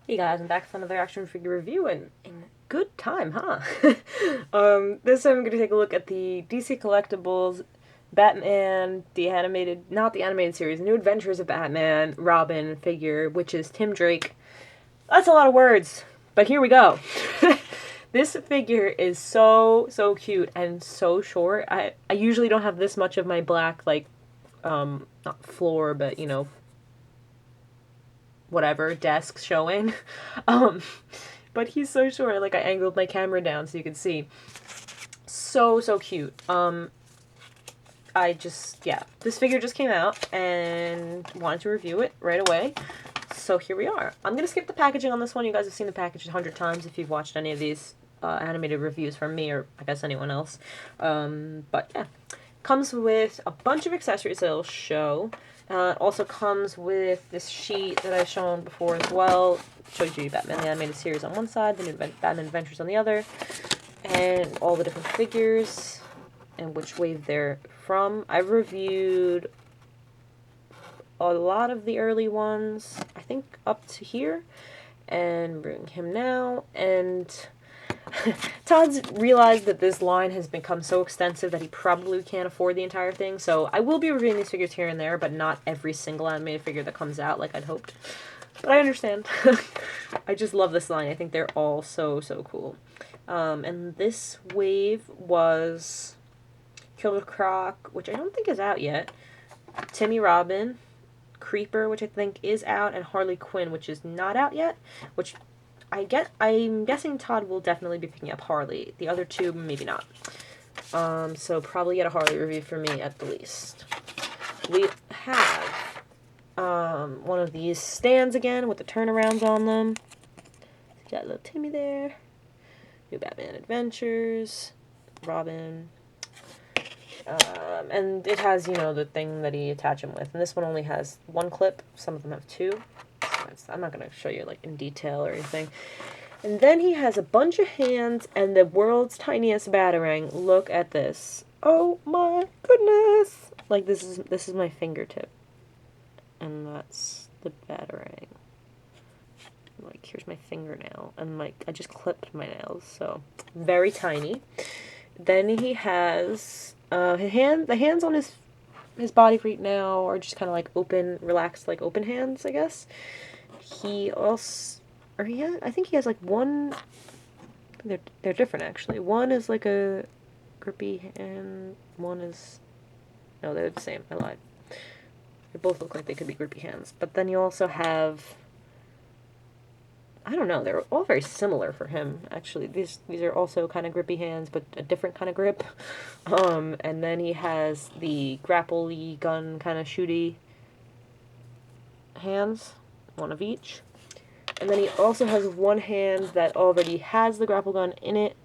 Hey guys, I'm back for another action figure review, and in good time, huh? This time I'm going to take a look at the DC Collectibles Batman, not the animated series, New Adventures of Batman, Robin figure, which is Tim Drake. That's a lot of words, but here we go. This figure is so cute and so short. I usually don't have this much of my black, not floor, but, whatever, desk showing. Um, but he's so short. Like, I angled my camera down so you could see. So cute. This figure just came out and wanted to review it right away. So here we are. I'm going to skip the packaging on this one. You guys have seen the package 100 times if you've watched any of these animated reviews from me or I guess anyone else. But yeah. Comes with a bunch of accessories that it'll show. It also comes with this sheet that I've shown before as well. It shows you Batman the Animated Series on one side, the New Batman Adventures on the other, and all the different figures and which wave they're from. I've reviewed a lot of the early ones, I think up to here, and bring him now, and Todd's realized that this line has become so extensive that he probably can't afford the entire thing, so I will be reviewing these figures here and there, but not every single animated figure that comes out like I'd hoped. But I understand. I just love this line. I think they're all so cool. And this wave was Killer Croc, which I don't think is out yet, Timmy Robin, Creeper, which I think is out, and Harley Quinn, which is not out yet, which I'm guessing Todd will definitely be picking up Harley. The other two, maybe not. So probably get a Harley review for me at the least. We have one of these stands again with the turnarounds on them. Got little Timmy there. New Batman Adventures. Robin. And it has, the thing that he attach him with. And this one only has one clip. Some of them have two. I'm not going to show you, in detail or anything. And then he has a bunch of hands and the world's tiniest Batarang. Look at this. Oh my goodness! This is my fingertip. And that's the Batarang. Here's my fingernail. And, I just clipped my nails, so very tiny. Then he has, the hands on his body right now are just kind of open, relaxed, open hands, I guess. He also, I think he has one, they're different actually. One is a grippy hand, one is, no, they're the same, I lied. They both look like they could be grippy hands. But then you also have, I don't know, they're all very similar for him, actually. These are also kind of grippy hands, but a different kind of grip. And then he has the grapple-y gun kind of shooty hands, one of each. And then he also has one hand that already has the grapple gun in it.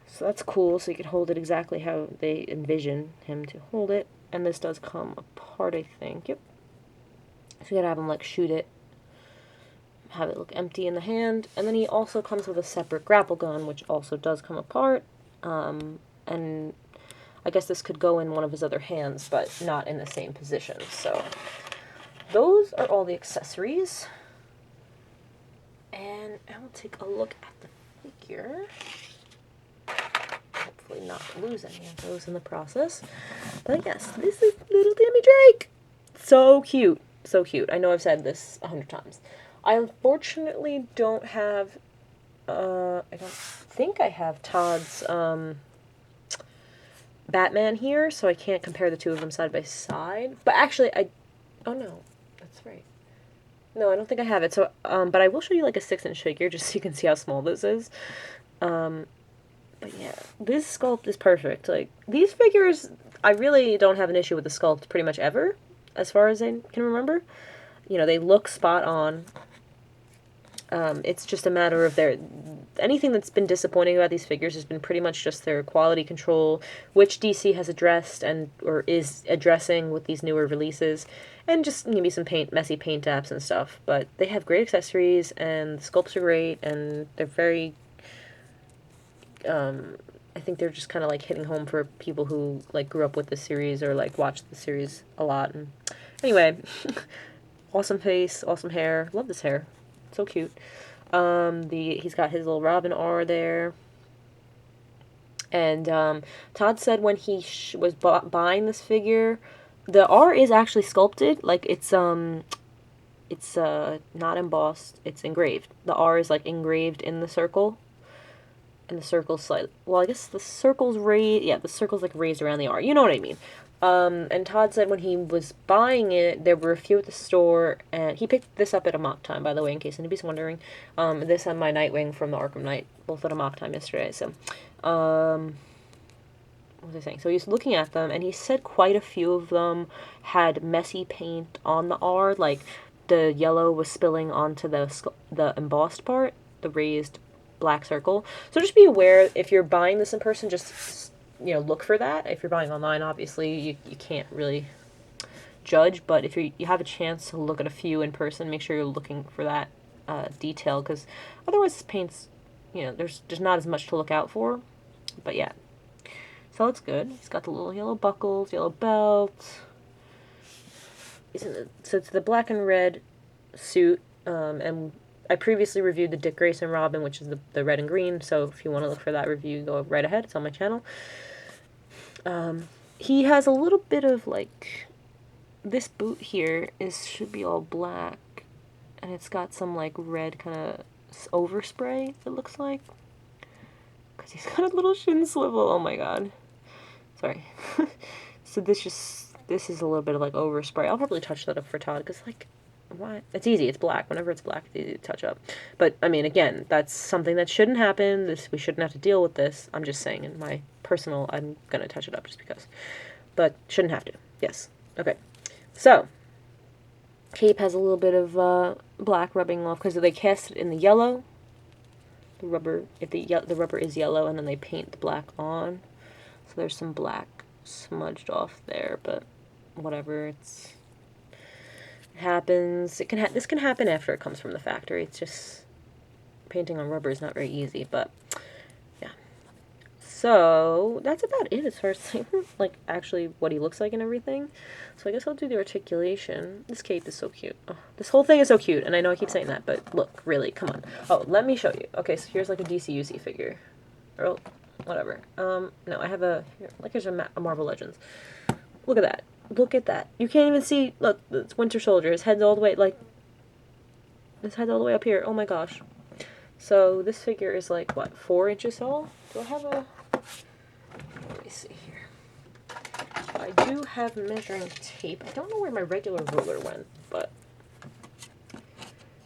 So that's cool, so you can hold it exactly how they envision him to hold it. And this does come apart, I think. Yep. So you gotta have him, shoot it. Have it look empty in the hand. And then he also comes with a separate grapple gun, which also does come apart. And I guess this could go in one of his other hands, but not in the same position. So those are all the accessories. And I will take a look at the figure. Hopefully not lose any of those in the process. But yes, this is little Timmy Drake. So cute. So cute. I know I've said this 100 times. I unfortunately don't have, I don't think I have Todd's, Batman here, so I can't compare the two of them side by side. But actually, oh no, that's right. No, I don't think I have it, so, but I will show you a 6-inch figure, just so you can see how small this is. But yeah, this sculpt is perfect. These figures, I really don't have an issue with the sculpt pretty much ever, as far as I can remember. They look spot on. It's just a matter of anything that's been disappointing about these figures has been pretty much just their quality control, which DC has addressed or is addressing with these newer releases, and just maybe some messy paint apps and stuff. But they have great accessories, and the sculpts are great, and they're very, I think they're just kind of hitting home for people who grew up with the series or watched the series a lot. And anyway, Awesome face, awesome hair. Love this hair. So cute. He's got his little Robin R there. And Todd said when he was buying this figure, the R is actually sculpted. Like it's not embossed. It's engraved. The R is like engraved in the circle. And the circle's slightly, well, I guess the circle's raised, yeah, the circle's like raised around the R. You know what I mean. And Todd said when he was buying it, there were a few at the store, and he picked this up at a mock time, by the way, in case anybody's wondering. This and my Nightwing from the Arkham Knight, both at a mock time yesterday, so, what was I saying? So he was looking at them, and he said quite a few of them had messy paint on the R, like the yellow was spilling onto the embossed part, the raised black circle. So just be aware, if you're buying this in person, just, you know, look for that. If you're buying online, obviously, you can't really judge, but if you have a chance to look at a few in person, make sure you're looking for that detail, because otherwise this paint's, you know, there's not as much to look out for. But yeah, so it's good. He's got the little yellow buckles, yellow belt. So it's the black and red suit, and I previously reviewed the Dick Grayson Robin, which is the red and green, so if you want to look for that review, go right ahead. It's on my channel. He has a little bit of, like, this boot here should be all black, and it's got some, like, red kind of overspray, it looks like. Because he's got a little shin swivel. Oh my god. Sorry. So this is a little bit of, like, overspray. I'll probably touch that up for Todd, because, like, why? It's easy. It's black. Whenever it's black, it's easy to touch up. But, I mean, again, that's something that shouldn't happen. We shouldn't have to deal with this. I'm just saying, in my personal, I'm going to touch it up just because. But, shouldn't have to. Yes. Okay. So, cape has a little bit of black rubbing off, because they cast it in the yellow. The rubber, the rubber is yellow, and then they paint the black on. So, there's some black smudged off there, but whatever, it's... happens. This can happen after it comes from the factory. It's just painting on rubber is not very easy, but yeah. So that's about it as far as like actually what he looks like and everything. So I guess I'll do the articulation. This cape is so cute. Oh, this whole thing is so cute, and I know I keep saying that, but look, really, come on. Oh, let me show you. Okay, so here's like a DCUC figure, or whatever. No, I have here's a Marvel Legends. Look at that. Look at that. You can't even see, look, it's Winter Soldier. His head's all the way, like, his head's all the way up here. Oh my gosh. So this figure is like, what, 4 inches tall? Do I have a, let me see here. I do have measuring tape. I don't know where my regular ruler went, but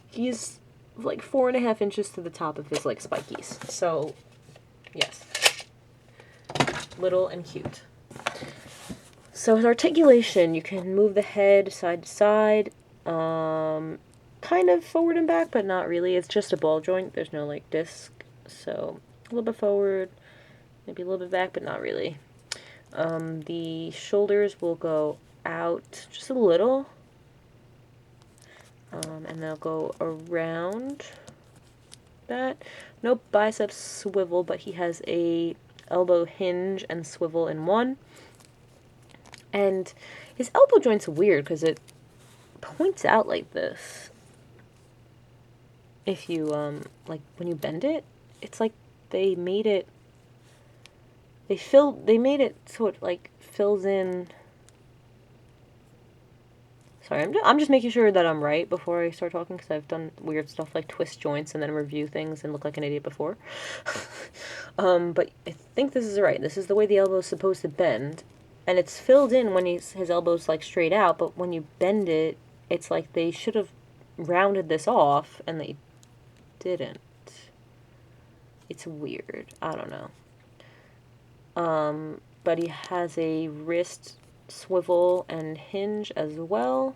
he's like 4.5 inches to the top of his, like, spikies. So, yes. Little and cute. So his articulation, you can move the head side to side, kind of forward and back, but not really. It's just a ball joint. There's no, like, disc. So a little bit forward, maybe a little bit back, but not really. The shoulders will go out just a little, and they'll go around that. No bicep swivel, but he has a elbow hinge and swivel in one. And his elbow joint's weird because it points out like this. If you, like, when you bend it, it's like they made it, they made it so it, like, fills in. Sorry, I'm just making sure that I'm right before I start talking, because I've done weird stuff like twist joints and then review things and look like an idiot before. But I think this is right. This is the way the elbow is supposed to bend. And it's filled in when his elbow's, like, straight out, but when you bend it, it's like they should have rounded this off, and they didn't. It's weird. I don't know. But he has a wrist swivel and hinge as well.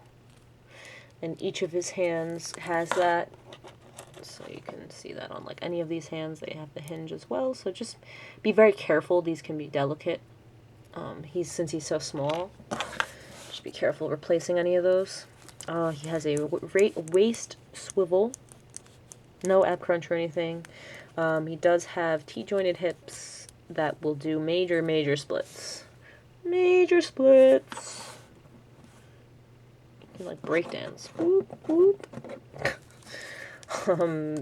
And each of his hands has that. So you can see that on, like, any of these hands, they have the hinge as well. So just be very careful. These can be delicate. Since he's so small, just be careful replacing any of those. He has a waist swivel, no ab crunch or anything. He does have T-jointed hips that will do major splits. Major splits. Like breakdance. Whoop, whoop.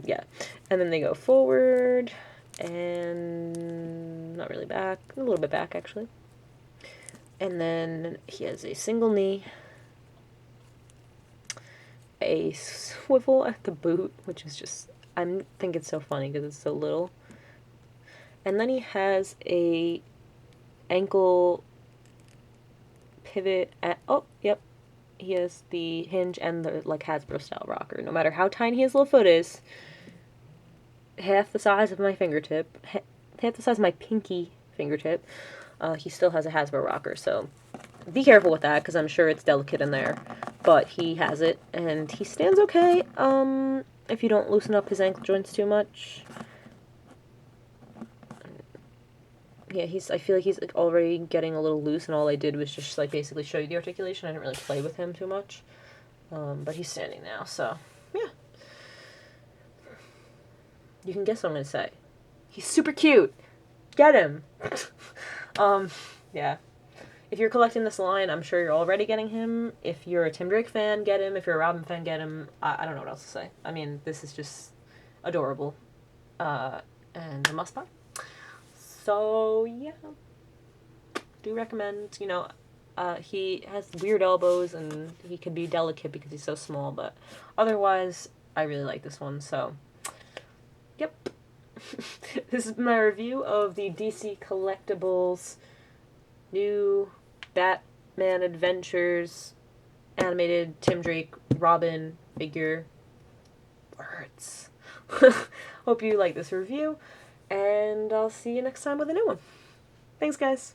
Yeah. And then they go forward, and not really back, a little bit back actually. And then he has a single knee, a swivel at the boot, which is just, I think it's so funny because it's so little. And then he has a ankle pivot at, oh, yep. He has the hinge and the, like, Hasbro style rocker. No matter how tiny his little foot is, half the size of my fingertip, half the size of my pinky fingertip, he still has a Hasbro rocker, so be careful with that, because I'm sure it's delicate in there. But he has it, and he stands okay, if you don't loosen up his ankle joints too much. Yeah, I feel like he's like already getting a little loose, and all I did was just like basically show you the articulation. I didn't really play with him too much. But he's standing now, so yeah. You can guess what I'm gonna say. He's super cute. Get him. Yeah. If you're collecting this line, I'm sure you're already getting him. If you're a Tim Drake fan, get him. If you're a Robin fan, get him. I don't know what else to say. I mean, this is just adorable. And a must buy. So, yeah. Do recommend, you know, he has weird elbows and he can be delicate because he's so small, but otherwise, I really like this one, so, yep. This is my review of the DC Collectibles new Batman Adventures animated Tim Drake Robin figure. Words. Hope you like this review, and I'll see you next time with a new one. Thanks, guys.